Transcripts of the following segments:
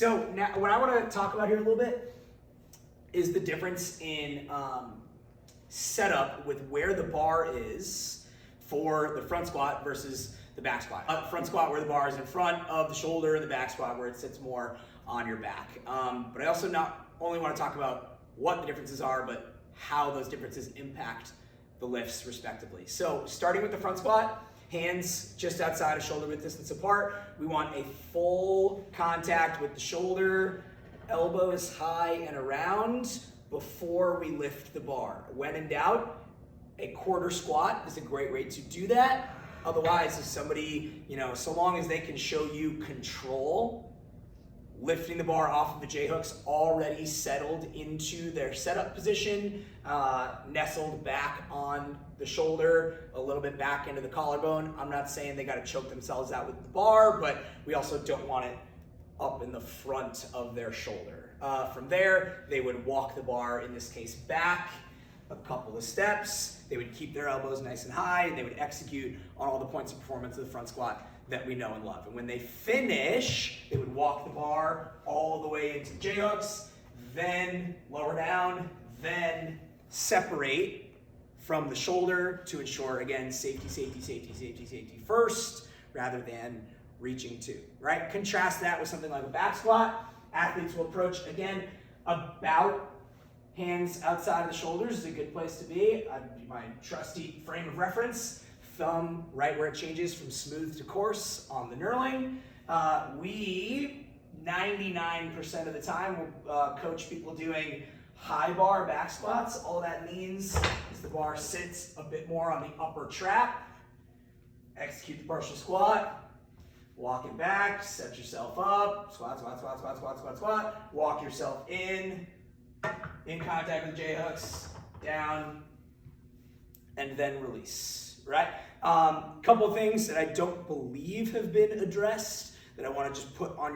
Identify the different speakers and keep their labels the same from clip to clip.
Speaker 1: So now what I want to talk about here a little bit is the difference in setup with where the bar is for the front squat versus the back squat. Front squat where the bar is in front of the shoulder, and the back squat where it sits more on your back. But I also not only want to talk about what the differences are, but how those differences impact the lifts respectively. So starting with the front squat, hands just outside of shoulder width distance apart. We want a full contact with the shoulder, elbows high and around before we lift the bar. When in doubt, a quarter squat is a great way to do that. Otherwise, if somebody, so long as they can show you control, lifting the bar off of the J-hooks already settled into their setup position, nestled back on the shoulder, a little bit back into the collarbone. I'm not saying they got to choke themselves out with the bar, but we also don't want it up in the front of their shoulder. From there, they would walk the bar, in this case, back a couple of steps. They would keep their elbows nice and high, and they would execute on all the points of performance of the front squat that we know and love. And when they finish, they would walk the bar all the way into the J-hooks, then lower down, then separate from the shoulder to ensure, again, safety, safety, safety, safety, safety first, rather than reaching to, right? Contrast that with something like a back squat. Athletes will approach, again, about hands outside of the shoulders is a good place to be. My trusty frame of reference, thumb right where it changes from smooth to coarse on the knurling. We, 99% of the time, will coach people doing high bar back squats. All that means is the bar sits a bit more on the upper trap. Execute the partial squat. Walk it back, set yourself up, squat, squat, squat, squat, squat, squat, squat. Walk yourself in contact with J-hooks, down, and then release, right? Couple of things that I don't believe have been addressed that I want to just put on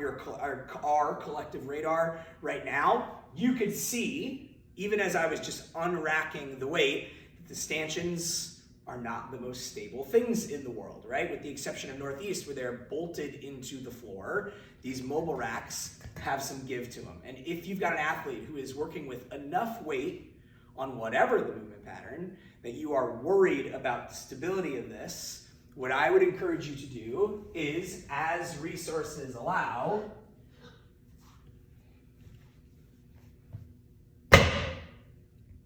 Speaker 1: our collective radar right now. You could see, even as I was just unracking the weight, the stanchions are not the most stable things in the world, right? With the exception of Northeast, where they're bolted into the floor, these mobile racks have some give to them. And if you've got an athlete who is working with enough weight on whatever the movement pattern that you are worried about the stability of this, what I would encourage you to do is, as resources allow,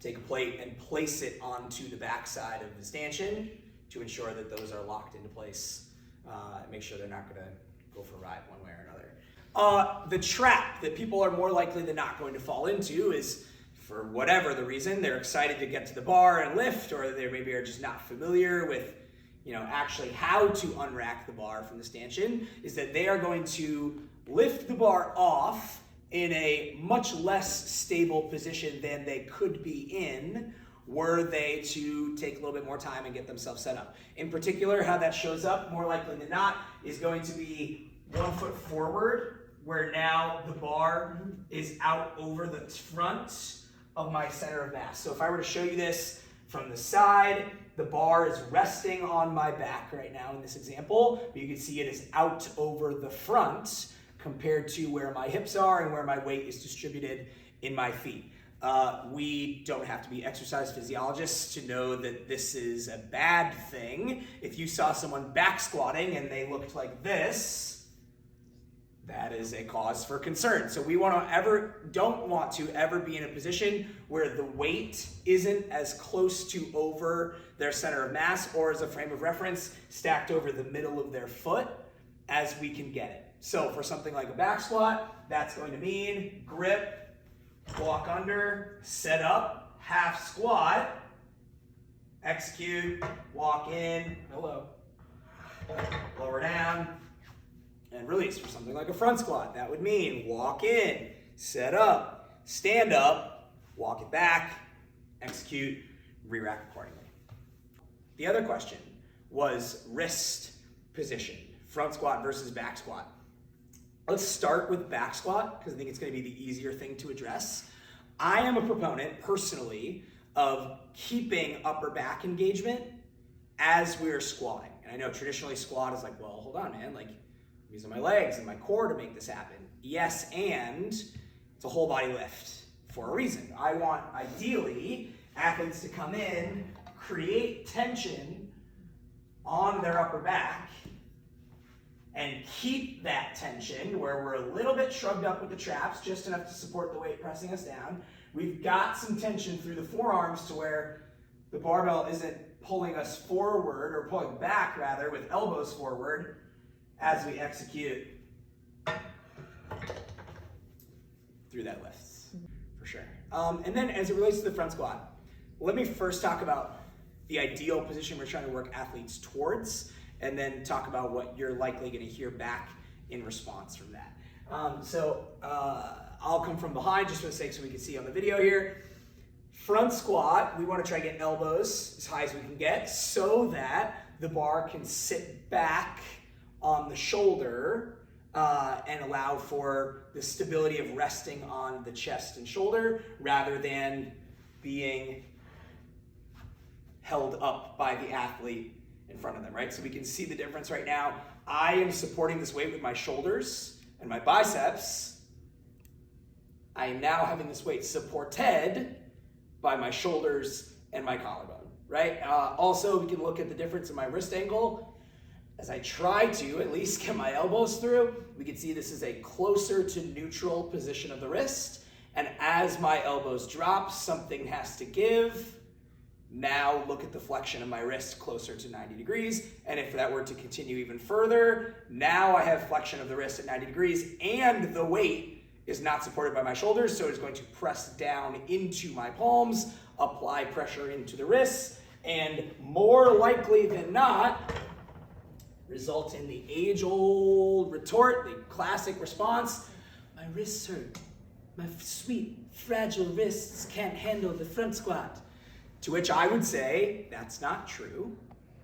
Speaker 1: take a plate and place it onto the backside of the stanchion to ensure that those are locked into place. Make sure they're not going to go for a ride one way or another. The trap that people are more likely than not going to fall into is, for whatever the reason, they're excited to get to the bar and lift, or they maybe are just not familiar with actually how to unrack the bar from the stanchion, is that they are going to lift the bar off in a much less stable position than they could be in were they to take a little bit more time and get themselves set up. In particular, how that shows up, more likely than not, is going to be 1 foot forward, where now the bar is out over the front of my center of mass. So if I were to show you this from the side, the bar is resting on my back right now in this example, but you can see it is out over the front compared to where my hips are and where my weight is distributed in my feet. We don't have to be exercise physiologists to know that this is a bad thing. If you saw someone back squatting and they looked like this, that is a cause for concern. So we don't want to ever be in a position where the weight isn't as close to over their center of mass, or as a frame of reference, stacked over the middle of their foot as we can get it. So for something like a back squat, that's going to mean grip, walk under, set up, half squat, execute, walk in, lower down, and release. For something like a front squat, that would mean walk in, set up, stand up, walk it back, execute, re-rack accordingly. The other question was wrist position, front squat versus back squat. Let's start with back squat, because I think it's going to be the easier thing to address. I am a proponent, personally, of keeping upper back engagement as we're squatting. And I know traditionally squat is like, well, hold on, man, like I'm using my legs and my core to make this happen. yes, and it's a whole body lift for a reason. I want, ideally, athletes to come in, create tension on their upper back, and keep that tension where we're a little bit shrugged up with the traps, just enough to support the weight pressing us down. We've got some tension through the forearms to where the barbell isn't pulling us forward, or pulling back rather, with elbows forward as we execute through that lifts, for sure. And then as it relates to the front squat, let me first talk about the ideal position we're trying to work athletes towards, and then talk about what you're likely going to hear back in response from that. I'll come from behind just for the sake so we can see on the video here. Front squat, we want to try to get elbows as high as we can get so that the bar can sit back on the shoulder and allow for the stability of resting on the chest and shoulder rather than being held up by the athlete in front of them, right? So we can see the difference right now. I am supporting this weight with my shoulders and my biceps. I am now having this weight supported by my shoulders and my collarbone, right? Also, we can look at the difference in my wrist angle. As I try to at least get my elbows through, we can see this is a closer to neutral position of the wrist. And as my elbows drop, something has to give. Now look at the flexion of my wrist closer to 90 degrees. And if that were to continue even further, now I have flexion of the wrist at 90 degrees and the weight is not supported by my shoulders, so it's going to press down into my palms, apply pressure into the wrists, and more likely than not, result in the age-old retort, the classic response, my wrists hurt. My sweet, fragile wrists can't handle the front squat. To which I would say, that's not true.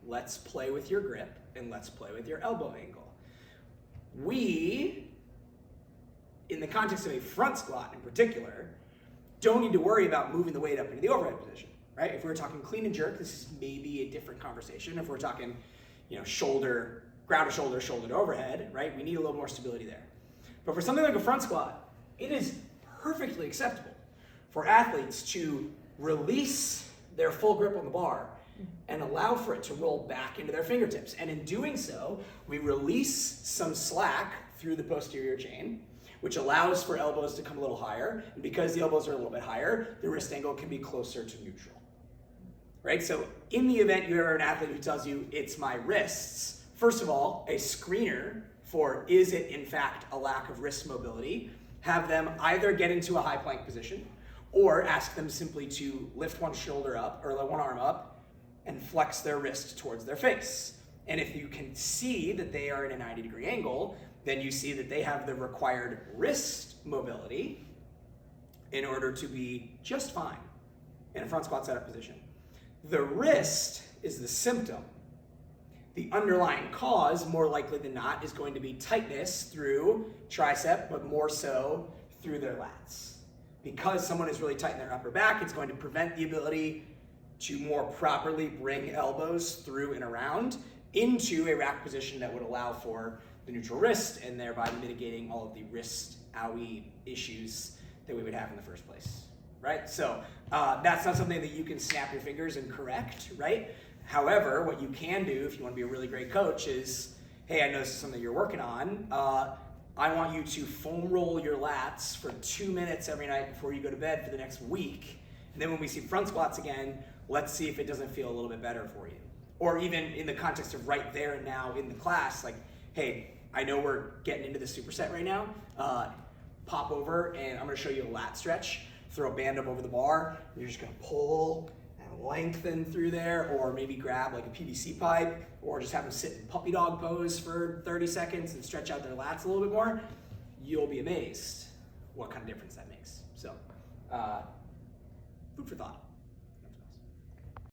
Speaker 1: Let's play with your grip and let's play with your elbow angle. We, in the context of a front squat in particular, don't need to worry about moving the weight up into the overhead position, right? If we're talking clean and jerk, this is maybe a different conversation. If we're talking, shoulder, ground to shoulder, shoulder to overhead, right? We need a little more stability there. But for something like a front squat, it is perfectly acceptable for athletes to release their full grip on the bar and allow for it to roll back into their fingertips. And in doing so, we release some slack through the posterior chain, which allows for elbows to come a little higher. And because the elbows are a little bit higher, the wrist angle can be closer to neutral, right? So in the event you are an athlete who tells you it's my wrists, first of all, a screener for is it in fact a lack of wrist mobility, have them either get into a high plank position or ask them simply to lift one shoulder up or one arm up and flex their wrist towards their face. And if you can see that they are in a 90-degree angle, then you see that they have the required wrist mobility in order to be just fine in a front squat setup position. The wrist is the symptom. The underlying cause, more likely than not, is going to be tightness through tricep, but more so through their lats. Because someone is really tight in their upper back, it's going to prevent the ability to more properly bring elbows through and around into a rack position that would allow for the neutral wrist and thereby mitigating all of the wrist owie issues that we would have in the first place, right? So that's not something that you can snap your fingers and correct, right? However, what you can do if you want to be a really great coach is, hey, I know this is something you're working on. I want you to foam roll your lats for 2 minutes every night before you go to bed for the next week. And then when we see front squats again, let's see if it doesn't feel a little bit better for you. Or even in the context of right there and now in the class, like, hey, I know we're getting into the superset right now. Pop over and I'm gonna show you a lat stretch. Throw a band up over the bar. You're just gonna pull and lengthen through there, or maybe grab like a PVC pipe, or just have them sit in puppy dog pose for 30 seconds and stretch out their lats a little bit more. You'll be amazed what kind of difference that makes. So, food for thought.